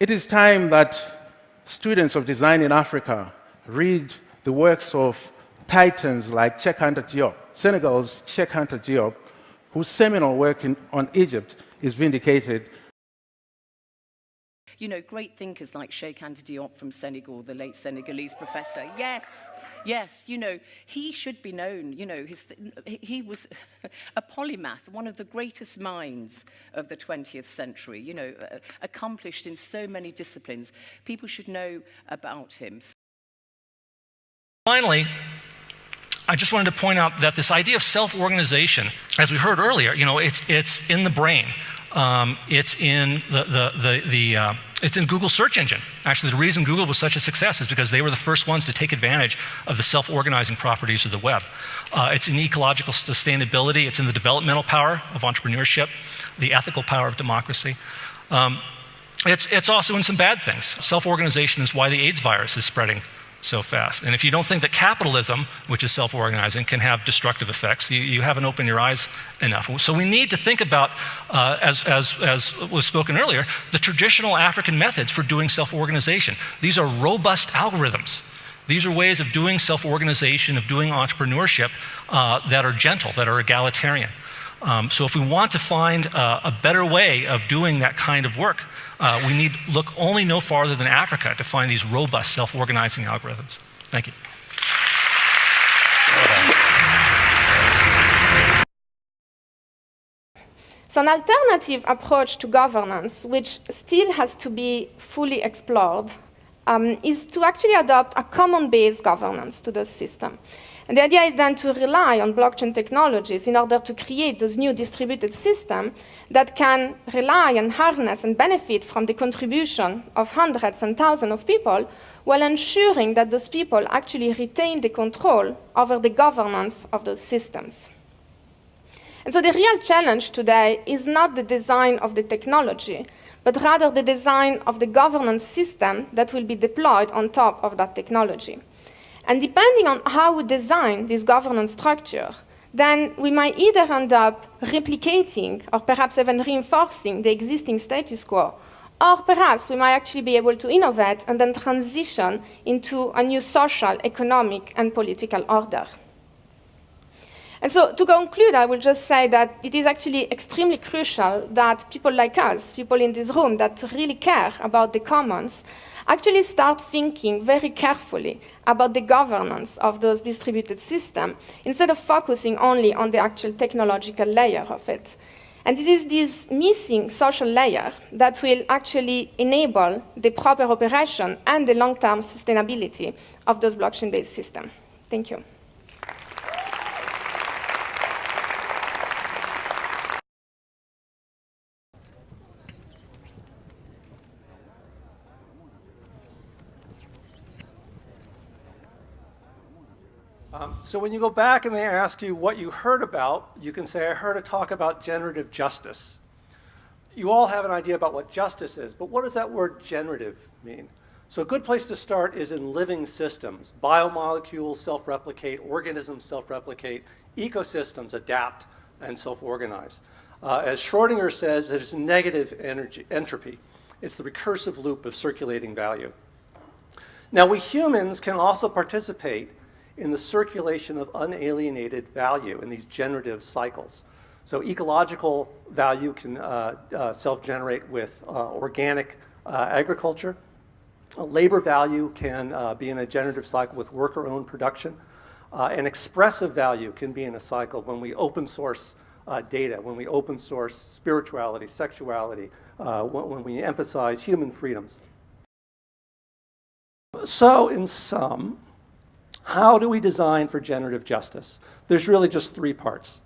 It is time that students of design in Africa read the works of titans like Anta Diop, Senegal's Anta Diop, whose seminal work on Egypt is vindicated. You know, great thinkers like Anta Diop from Senegal, the late Senegalese professor. Yes, yes, you know, he should be known. You know, he was a polymath, one of the greatest minds of the 20th century, you know, accomplished in so many disciplines. People should know about him. Finally, I just wanted to point out that this idea of self-organization, as we heard earlier, you know, it's in the brain. It's in it's in Google's search engine. Actually, the reason Google was such a success is because they were the first ones to take advantage of the self-organizing properties of the web. It's in ecological sustainability. It's in the developmental power of entrepreneurship, the ethical power of democracy. It's also in some bad things. Self-organization is why the AIDS virus is spreading so fast. And if you don't think that capitalism, which is self-organizing, can have destructive effects, you haven't opened your eyes enough. So we need to think about, as was spoken earlier, the traditional African methods for doing self-organization. These are robust algorithms. These are ways of doing self-organization, of doing entrepreneurship that are gentle, that are egalitarian. So if we want to find a better way of doing that kind of work, we need look only no farther than Africa to find these robust self-organizing algorithms. Thank you. So an alternative approach to governance, which still has to be fully explored, is to actually adopt a common-based governance to the system. And the idea is then to rely on blockchain technologies in order to create those new distributed systems that can rely and harness and benefit from the contribution of hundreds and thousands of people, while ensuring that those people actually retain the control over the governance of those systems. And so the real challenge today is not the design of the technology, but rather the design of the governance system that will be deployed on top of that technology. And depending on how we design this governance structure, then we might either end up replicating or perhaps even reinforcing the existing status quo, or perhaps we might actually be able to innovate and then transition into a new social, economic, and political order. And so to conclude, I will just say that it is actually extremely crucial that people like us, people in this room that really care about the commons, actually start thinking very carefully about the governance of those distributed systems instead of focusing only on the actual technological layer of it. And it is this missing social layer that will actually enable the proper operation and the long-term sustainability of those blockchain-based systems. Thank you. So when you go back and they ask you what you heard about, you can say, I heard a talk about generative justice. You all have an idea about what justice is, but what does that word generative mean? So a good place to start is in living systems. Biomolecules self-replicate, organisms self-replicate, ecosystems adapt and self-organize. As Schrödinger says, it is negative entropy. It's the recursive loop of circulating value. Now we humans can also participate in the circulation of unalienated value in these generative cycles. So ecological value can self-generate with organic agriculture. Labor value can be in a generative cycle with worker-owned production. And expressive value can be in a cycle when we open source data, when we open source spirituality, sexuality, when we emphasize human freedoms. So in sum, how do we design for generative justice? There's really just three parts.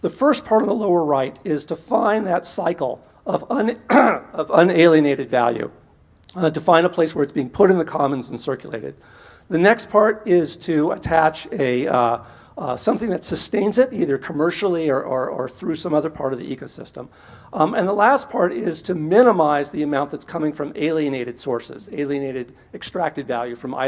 The first part on the lower right is to find that cycle of unalienated value, to find a place where it's being put in the commons and circulated. The next part is to attach something that sustains it, either commercially or through some other part of the ecosystem. And the last part is to minimize the amount that's coming from alienated sources, alienated extracted value from either